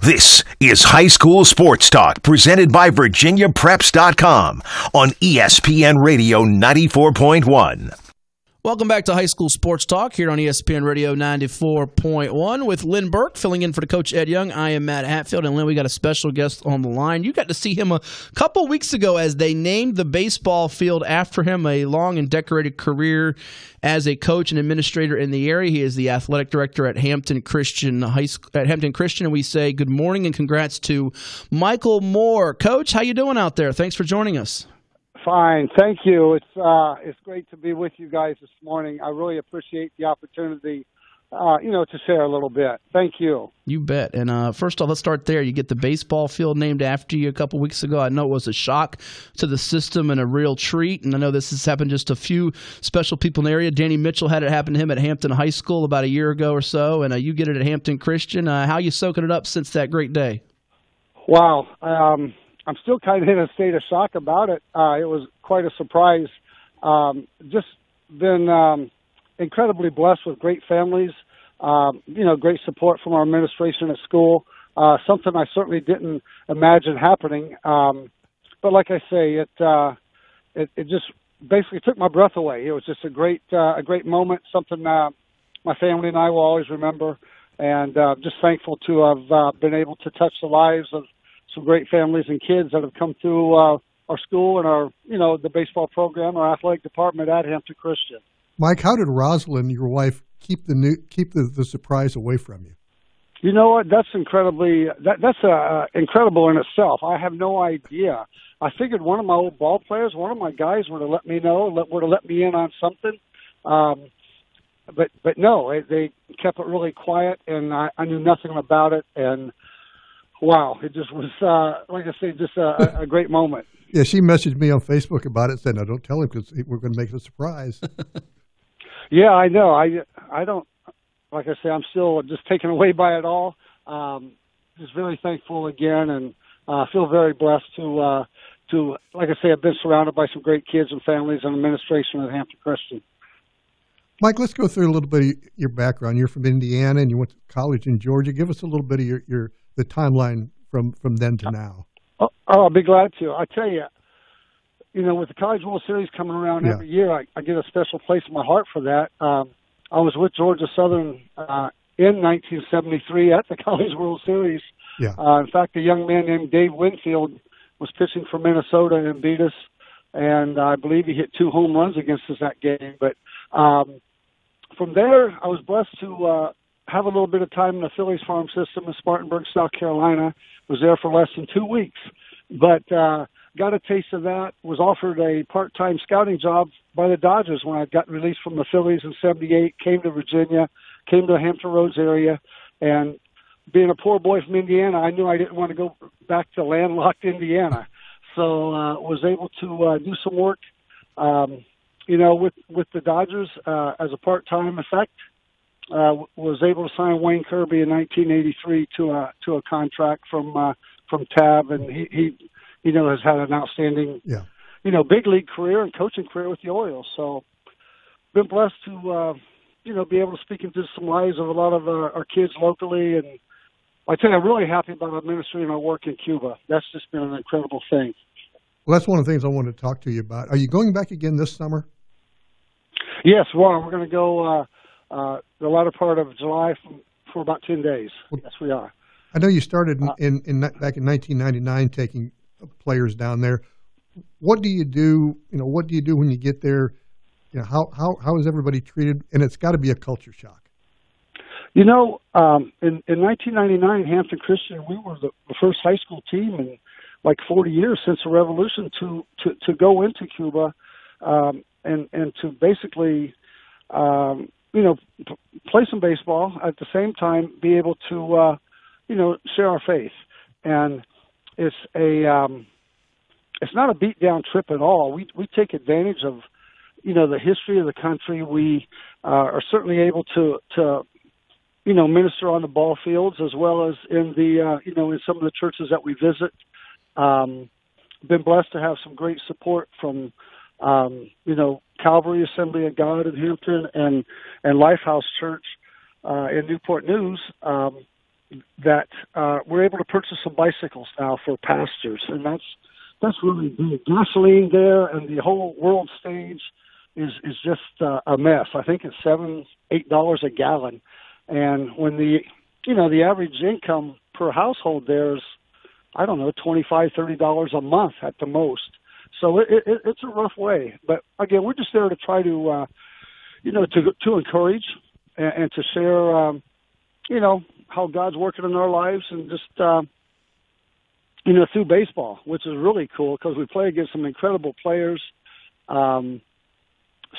This is High School Sports Talk presented by VirginiaPreps.com on ESPN Radio 94.1. Welcome back to High School Sports Talk here on ESPN Radio 94.1 with Lynn Burke filling in for the coach Ed Young. I am Matt Hatfield, and Lynn, we got a special guest on the line. You got to see him a couple weeks ago as they named the baseball field after him, a long and decorated career as a coach and administrator in the area. He is the athletic director at Hampton Christian High School, and we say good morning and congrats to Michael Moore. Coach, how you doing out there? Thanks for joining us. Fine, thank you. It's great to be with you guys this morning. I really appreciate the opportunity, to share a little bit. Thank you. You bet. And first off, let's start there. You get the baseball field named after you a couple weeks ago. I know it was a shock to the system and a real treat. And I know this has happened just a few special people in the area. Danny Mitchell had it happen to him at Hampton High School about a year ago or so, and you get it at Hampton Christian. How you soaking it up since that great day? Wow. I'm still kind of in a state of shock about it. It was quite a surprise. Just been incredibly blessed with great families, great support from our administration at school, something I certainly didn't imagine happening. But like I say, it just basically took my breath away. It was just a great moment, something my family and I will always remember, and just thankful to have been able to touch the lives of some great families and kids that have come through our school and our, the baseball program, our athletic department at Hampton Christian. Mike, how did Rosalind, your wife, keep the surprise away from you? You know what? That's incredible in itself. I have no idea. I figured one of my old ball players, one of my guys would have let me know, would have let me in on something. But no, they kept it really quiet, and I knew nothing about it. And wow, it just was, like I say, just a great moment. Yeah, she messaged me on Facebook about it, saying, "No, don't tell him because we're going to make it a surprise." Yeah, I know. I don't, like I say, I'm still just taken away by it all. Just very thankful again, and feel very blessed to, like I say, I've been surrounded by some great kids and families and administration at Hampton Christian. Mike, let's go through a little bit of your background. You're from Indiana, and you went to college in Georgia. Give us a little bit of the timeline from then to now. Oh, I'll be glad to. I tell you, with the College World Series coming around every year, I get a special place in my heart for that. I was with Georgia Southern in 1973 at the College World Series. Yeah. In fact, a young man named Dave Winfield was pitching for Minnesota and beat us, and I believe he hit 2 home runs against us that game. But from there, I was blessed to have a little bit of time in the Phillies farm system in Spartanburg, South Carolina. Was there for less than 2 weeks, but got a taste of that. Was offered a part-time scouting job by the Dodgers when I got released from the Phillies in '78. Came to Virginia, came to the Hampton Roads area, and being a poor boy from Indiana, I knew I didn't want to go back to landlocked Indiana. So was able to do some work, with the Dodgers as a part-time effect. Was able to sign Wayne Kirby in 1983 to a contract from TAB, and he has had an outstanding big league career and coaching career with the Orioles. So been blessed to be able to speak into some lives of a lot of our kids locally, and I tell you, I'm really happy about administrating our work in Cuba. That's just been an incredible thing. Well, that's one of the things I wanted to talk to you about. Are you going back again this summer? Yes, we're going to go the latter part of July for about 10 days. Yes, we are. I know you started back in 1999 taking players down there. What do you do? What do you do when you get there? How is everybody treated? And it's got to be a culture shock. In 1999, Hampton Christian, we were the first high school team in like 40 years since the revolution to go into Cuba and to basically play some baseball at the same time, be able to share our faith. And it's not a beat down trip at all. We take advantage of the history of the country. We are certainly able to minister on the ball fields as well as in the in some of the churches that we visit. Been blessed to have some great support from Calvary Assembly of God in Hampton and Lifehouse Church in Newport News. that we're able to purchase some bicycles now for pastors, and that's really big. Gasoline there and the whole world stage is just a mess. I think it's $7-8 a gallon, and when the average income per household there is, I don't know, $25-30 a month at the most. So it's a rough way. But again, we're just there to try to to encourage and to share how God's working in our lives, and just through baseball, which is really cool because we play against some incredible players.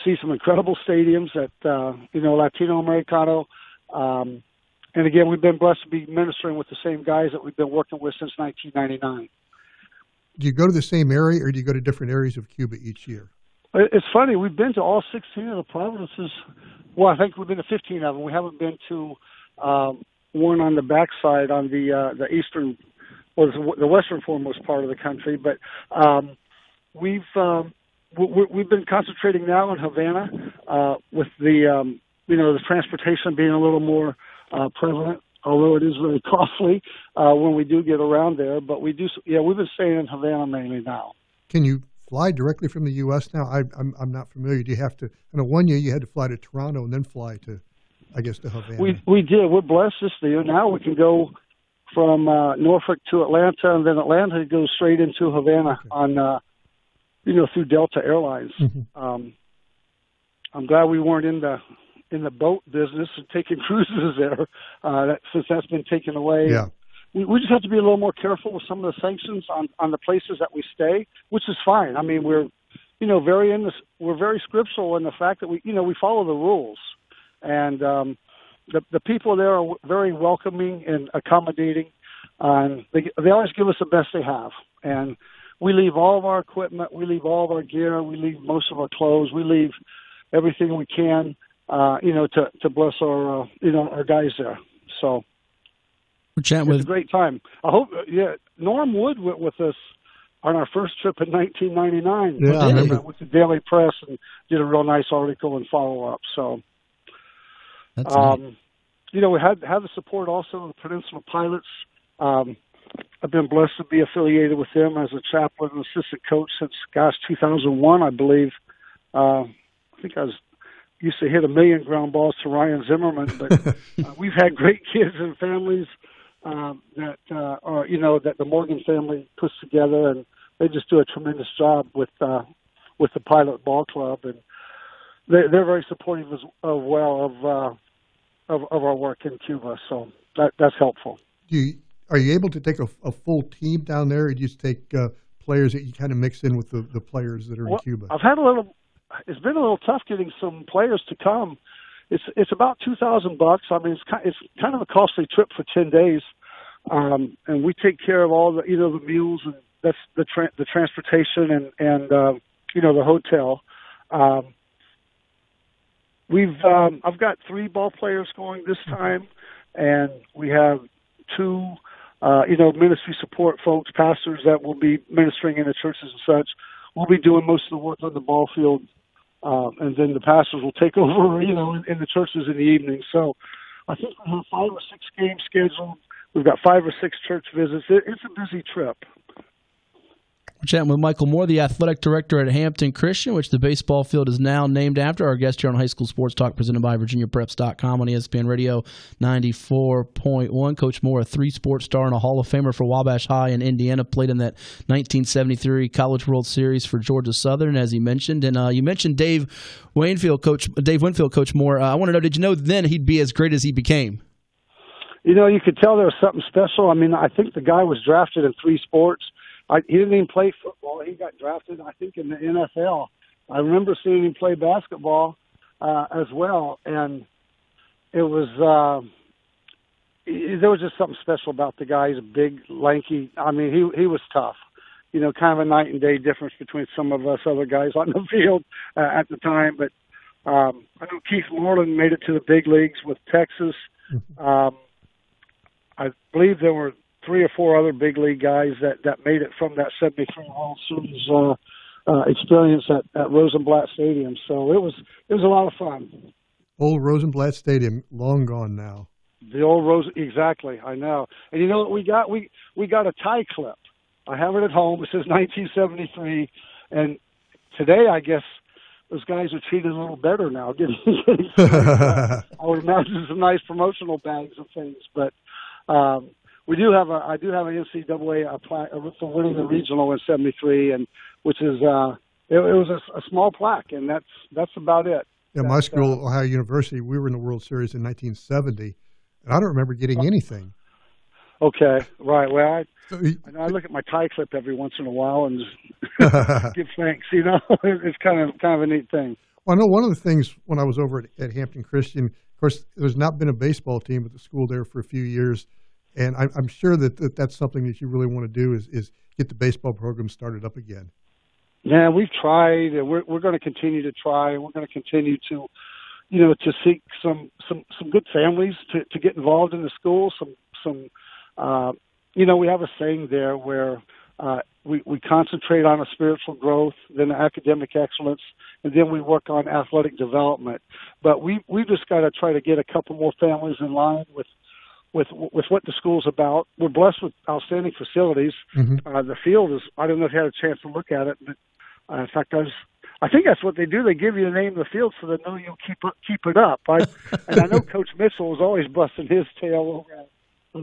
See some incredible stadiums at Latino Americano. And again, we've been blessed to be ministering with the same guys that we've been working with since 1999. Do you go to the same area, or do you go to different areas of Cuba each year? It's funny. We've been to all 16 of the provinces. Well, I think we've been to 15 of them. We haven't been to one on the backside on the eastern or the western foremost part of the country. But we've been concentrating now in Havana with the transportation being a little more prevalent, although it is very costly when we do get around there. But we've been staying in Havana mainly now. Can you fly directly from the U.S. now? I'm not familiar. Do you have to? I know one year you had to fly to Toronto and then fly to Havana. We did. We're blessed this year. Now we can go from Norfolk to Atlanta, and then Atlanta goes straight into Havana on through Delta Airlines. Mm-hmm. I'm glad we weren't in the boat business and taking cruises there, since that's been taken away. Yeah. We just have to be a little more careful with some of the sanctions on the places that we stay, which is fine. I mean, we're very scriptural in the fact that we follow the rules, and the people there are very welcoming and accommodating, and they always give us the best they have. And we leave all of our equipment, we leave all of our gear, we leave most of our clothes, we leave everything we can, to bless our our guys there. So. It's a great time. I hope, Norm Wood went with us on our first trip in 1999. Yeah, I remember. With the Daily Press and did a real nice article and follow-up. So, that's nice. We had the support also of the Peninsula Pilots. I've been blessed to be affiliated with them as a chaplain and assistant coach since, 2001, I believe. I think I used to hit 1 million ground balls to Ryan Zimmerman, but we've had great kids and families that the Morgan family puts together, and they just do a tremendous job with the Pilot Ball Club, and they're very supportive of our work in Cuba. So that's helpful. Are you able to take a full team down there, or do you just take players that you kind of mix in with the players that are in Cuba? It's been a little tough getting some players to come. It's about $2,000. I mean, it's kind of a costly trip for 10 days, and we take care of all the the meals, and that's the transportation and the hotel. I've got 3 ball players going this time, and we have 2 ministry support folks, pastors that will be ministering in the churches and such. We'll be doing most of the work on the ball field. And then the pastors will take over, in the churches in the evening. So I think we have 5 or 6 games scheduled. We've got 5 or 6 church visits. It's a busy trip. We're chatting with Michael Moore, the athletic director at Hampton Christian, which the baseball field is now named after. Our guest here on High School Sports Talk, presented by VirginiaPreps.com on ESPN Radio 94.1. Coach Moore, a 3 sports star and a Hall of Famer for Wabash High in Indiana, played in that 1973 College World Series for Georgia Southern, as he mentioned. And you mentioned Dave Winfield, Coach Moore. I want to know, did you know then he'd be as great as he became? You could tell there was something special. I mean, I think the guy was drafted in 3 sports. He didn't even play football. He got drafted, I think, in the NFL. I remember seeing him play basketball as well, and it was there was just something special about the guy. He's a big, lanky. I mean, he was tough. Kind of a night and day difference between some of us other guys on the field at the time. But I know Keith Moreland made it to the big leagues with Texas. I believe there were 3 or 4 other big league guys that made it from that 73 World Series experience at Rosenblatt Stadium. So it was a lot of fun. Old Rosenblatt Stadium, long gone now. The old rose, exactly. I know. And you know what we got? We got a tie clip. I have it at home. It says 1973, and today I guess those guys are treated a little better now. I would imagine some nice promotional bags and things, but I do have an NCAA plaque for winning the regional in '73, and which is it was a small plaque, and that's about it. Yeah, my school, Ohio University, we were in the World Series in 1970, and I don't remember getting anything. Okay, right. Well, I look at my tie clip every once in a while and just give thanks. You know, it's kind of a neat thing. Well, I know one of the things when I was over at Hampton Christian, of course, there's not been a baseball team at the school there for a few years, and I'm sure that's something that you really want to do is get the baseball program started up again. Yeah, we've tried, and we're going to continue to try, and we're going to continue to, to seek some good families to get involved in the school. We have a saying there where we concentrate on a spiritual growth, then academic excellence, and then we work on athletic development. But we just got to try to get a couple more families in line with what the school's about. We're blessed with outstanding facilities. Mm-hmm. The field is, I don't know if you had a chance to look at it, but in fact, I think that's what they do. They give you the name of the field so they know you'll keep it up. And I know Coach Mitchell is always busting his tail over at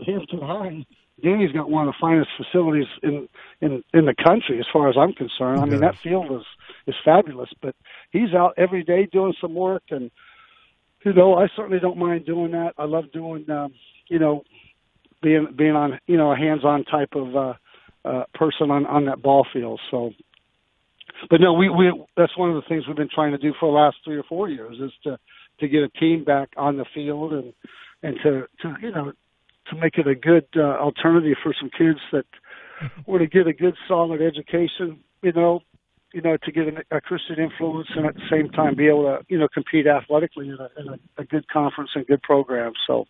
Hampton High. Danny's got one of the finest facilities in the country, as far as I'm concerned. I mean, that field is fabulous. But he's out every day doing some work, and I certainly don't mind doing that. I love doing being on a hands-on type of person on that ball field. So. But no, we that's one of the things we've been trying to do for the last 3 or 4 years is to get a team back on the field and to make it a good alternative for some kids that want to get a good solid education, to get a Christian influence and at the same time be able to compete athletically in a good conference and good program. So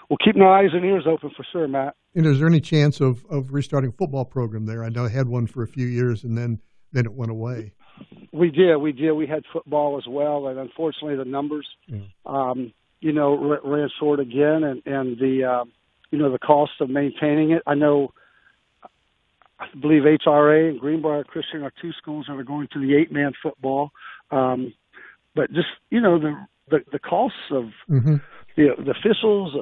we'll keep our eyes and ears open for sure, Matt. And is there any chance of restarting a football program there? I know they had one for a few years and then it went away. We did. We had football as well, and unfortunately the numbers, ran short again, and the cost of maintaining it. I believe HRA and Greenbrier Christian are two schools that are going to the 8-man football, but just the costs of the officials.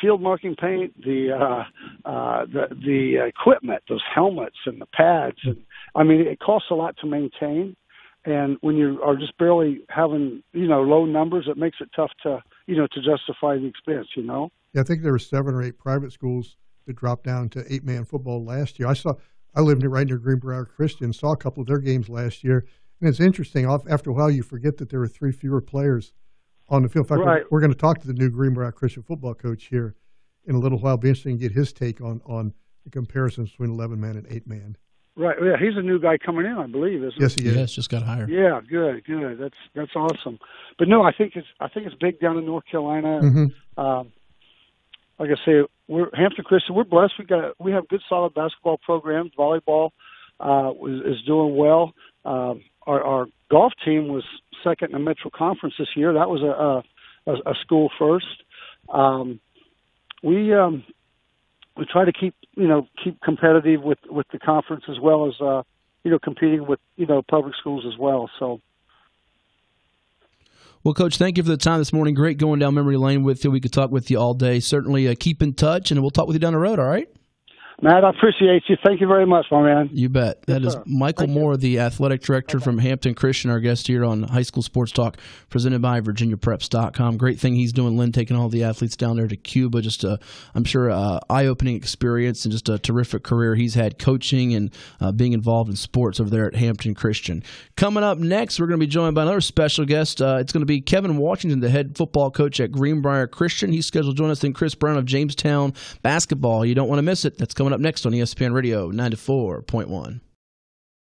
Field marking paint, the equipment, those helmets and the pads, and it costs a lot to maintain. And when you are just barely having low numbers, it makes it tough to justify the expense. Yeah, I think there were 7 or 8 private schools that dropped down to 8-man football last year. I lived right near Greenbrier Christian, saw a couple of their games last year, and it's interesting. After a while, you forget that there were 3 fewer players on the field. In fact, right. We're going to talk to the new Greenbrier Christian football coach here in a little while. It'll be interesting to get his take on the comparisons between 11-man and 8-man. Right. Yeah, he's a new guy coming in, I believe, isn't he? Yes, he is. Yes, just got hired. Yeah, good. That's awesome. But no, I think it's big down in North Carolina. Mm-hmm. Like I say, we're Hampton Christian. We're blessed. We have good, solid basketball programs. Volleyball is doing well. Our golf team was second in the Metro Conference this year. That was a school first. We try to keep competitive with the conference as well as competing with public schools as well. So. Well, Coach, thank you for the time this morning. Great going down memory lane with you. We could talk with you all day. Certainly keep in touch, and we'll talk with you down the road, all right? Matt, I appreciate you. Thank you very much, my man. You bet. That is Michael Moore, the athletic director from Hampton Christian, our guest here on High School Sports Talk, presented by VirginiaPreps.com. Great thing he's doing, Lynn, taking all the athletes down there to Cuba. Just, I'm sure, eye-opening experience and just a terrific career he's had coaching and being involved in sports over there at Hampton Christian. Coming up next, we're going to be joined by another special guest. It's going to be Kevin Washington, the head football coach at Greenbrier Christian. He's scheduled to join us, then Chris Brown of Jamestown basketball. You don't want to miss it. That's coming up next on ESPN Radio 94.1.